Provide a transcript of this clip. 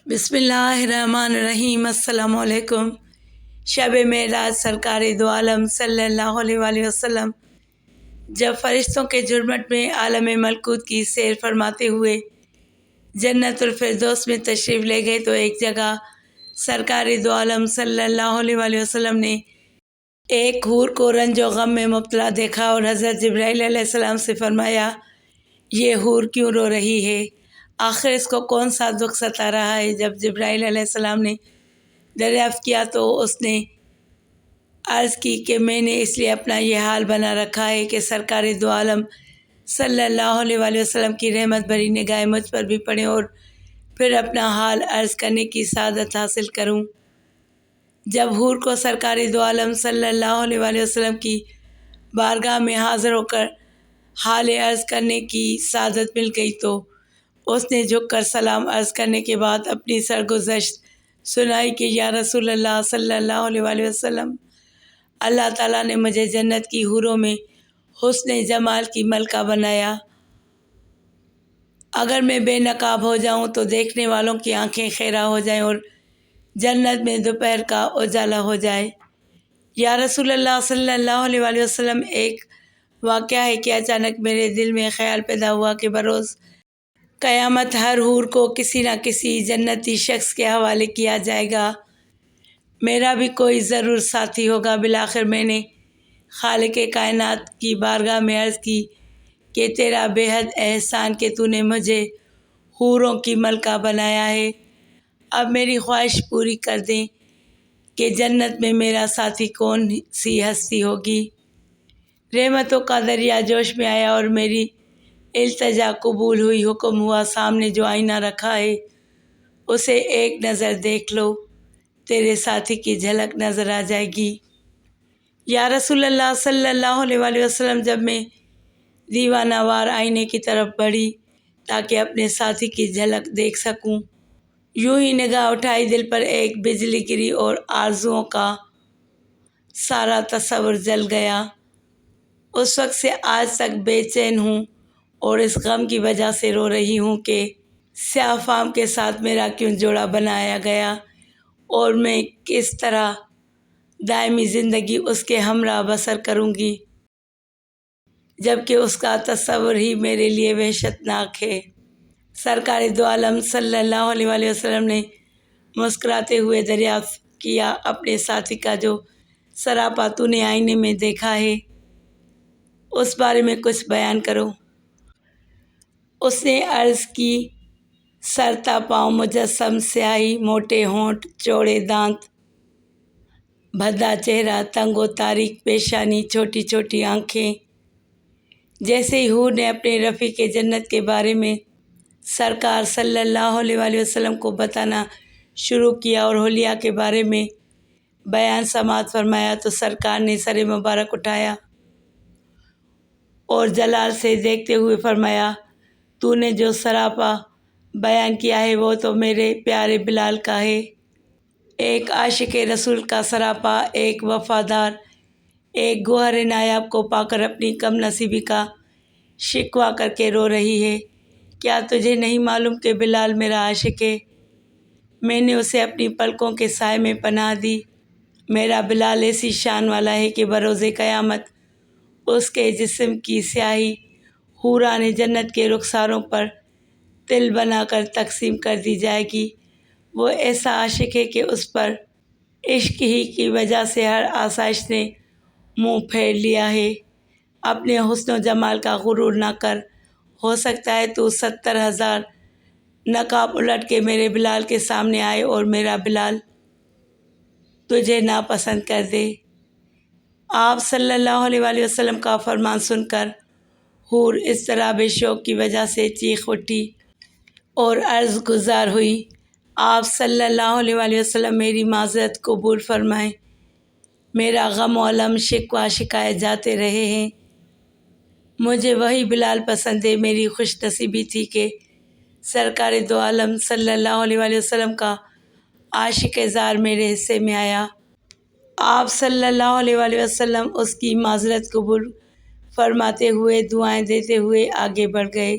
بسم اللہ الرحمن الرحیم۔ السلام علیکم۔ شب معراج سرکار دو عالم صلی اللہ علیہ وآلہ وسلم جب فرشتوں کے جھرمٹ میں عالم ملکوت کی سیر فرماتے ہوئے جنت الفردوس میں تشریف لے گئے تو ایک جگہ سرکار دو عالم صلی اللہ علیہ وآلہ وسلم نے ایک حور کو رنج و غم میں مبتلا دیکھا اور حضرت جبرائیل علیہ السلام سے فرمایا، یہ حور کیوں رو رہی ہے؟ آخر اس کو کون سا دکھ ستا رہا ہے؟ جب جبرائیل علیہ السلام نے دریافت کیا تو اس نے عرض کی کہ میں نے اس لیے اپنا یہ حال بنا رکھا ہے کہ سرکار دو عالم صلی اللہ علیہ وآلہ وسلم کی رحمت بھری نگاہیں مجھ پر بھی پڑیں اور پھر اپنا حال عرض کرنے کی سعادت حاصل کروں۔ جب حور کو سرکار دو عالم صلی اللہ علیہ وآلہ وسلم کی بارگاہ میں حاضر ہو کر حال عرض کرنے کی سعادت مل گئی تو اس نے جھک کر سلام عرض کرنے کے بعد اپنی سرگزشت سنائی کہ یا رسول اللہ صلی اللہ علیہ وآلہ وسلم، اللہ تعالیٰ نے مجھے جنت کی حوروں میں حسن جمال کی ملکہ بنایا۔ اگر میں بے نقاب ہو جاؤں تو دیکھنے والوں کی آنکھیں خیرہ ہو جائیں اور جنت میں دوپہر کا اجالا ہو جائے۔ یا رسول اللہ صلی اللہ علیہ وآلہ وسلم، ایک واقعہ ہے کہ اچانک میرے دل میں خیال پیدا ہوا کہ بروز قیامت ہر حور کو کسی نہ کسی جنتی شخص کے حوالے کیا جائے گا، میرا بھی کوئی ضرور ساتھی ہوگا۔ بالآخر میں نے خالق کائنات کی بارگاہ میں عرض کی کہ تیرا بے حد احسان کہ تو نے مجھے حوروں کی ملکہ بنایا ہے، اب میری خواہش پوری کر دیں کہ جنت میں میرا ساتھی کون سی ہستی ہوگی۔ رحمتوں کا دریا جوش میں آیا اور میری التجا قبول ہوئی۔ حکم ہوا، سامنے جو آئینہ رکھا ہے اسے ایک نظر دیکھ لو، تیرے ساتھی کی جھلک نظر آ جائے گی۔ یا رسول اللہ صلی اللہ علیہ وآلہ وسلم، جب میں دیوانہ وار آئینے کی طرف بڑھی تاکہ اپنے ساتھی کی جھلک دیکھ سکوں، یوں ہی نگاہ اٹھائی، دل پر ایک بجلی گری اور آرزوؤں کا سارا تصور جل گیا۔ اس وقت سے آج تک بے چین ہوں اور اس غم کی وجہ سے رو رہی ہوں کہ سیاہ فام کے ساتھ میرا کیوں جوڑا بنایا گیا اور میں کس طرح دائمی زندگی اس کے ہمراہ بسر کروں گی، جبکہ اس کا تصور ہی میرے لیے وحشت ناک ہے۔ سرکار دو عالم صلی اللہ علیہ وآلہ وسلم نے مسکراتے ہوئے دریافت کیا، اپنے ساتھی کا جو سراپا تو نے آئینے میں دیکھا ہے اس بارے میں کچھ بیان کرو۔ اس نے عرض کی، سر تا پاؤں مجسم سیاہی، موٹے ہونٹ، چوڑے دانت، بھدا چہرہ، تنگ و تاریک پیشانی، چھوٹی چھوٹی آنکھیں۔ جیسے ہی حور نے اپنے رفیق جنت کے بارے میں سرکار صلی اللہ علیہ وآلہ وسلم کو بتانا شروع کیا اور حلیہ کے بارے میں بیان سماعت فرمایا تو سرکار نے سر مبارک اٹھایا اور جلال سے دیکھتے ہوئے فرمایا، تو نے جو سراپا بیان کیا ہے وہ تو میرے پیارے بلال کا ہے۔ ایک عاشق رسول کا سراپا، ایک وفادار، ایک گوہر نایاب کو پا کر اپنی کم نصیبی کا شکوہ کر کے رو رہی ہے۔ کیا تجھے نہیں معلوم کہ بلال میرا عاشق ہے؟ میں نے اسے اپنی پلکوں کے سائے میں پناہ دی۔ میرا بلال ایسی شان والا ہے کہ بروز قیامت اس کے جسم کی سیاہی حوران جنت کے رخساروں پر تل بنا کر تقسیم کر دی جائے گی۔ وہ ایسا عاشق ہے کہ اس پر عشق ہی کی وجہ سے ہر آسائش نے منہ پھیر لیا ہے۔ اپنے حسن و جمال کا غرور نہ کر، ہو سکتا ہے تو 70,000 نقاب الٹ کے میرے بلال کے سامنے آئے اور میرا بلال تجھے ناپسند کر دے۔ آپ صلی اللہ علیہ وآلہ وسلم کا فرمان سن کر حور اضطراب شوق کی وجہ سے چیخ اٹھی اور عرض گزار ہوئی، آپ صلی اللہ علیہ وآلہ وسلم میری معذرت قبول فرمائیں، میرا غم و الم، شکوہ شکایت جاتے رہے ہیں، مجھے وہی بلال پسند ہے۔ میری خوش نصیبی تھی کہ سرکار دو عالم صلی اللہ علیہ وآلہ وسلم کا عاشق زار میرے حصے میں آیا۔ آپ صلی اللہ علیہ وآلہ وسلم اس کی معذرت قبول فرماتے ہوئے دعائیں دیتے ہوئے آگے بڑھ گئے۔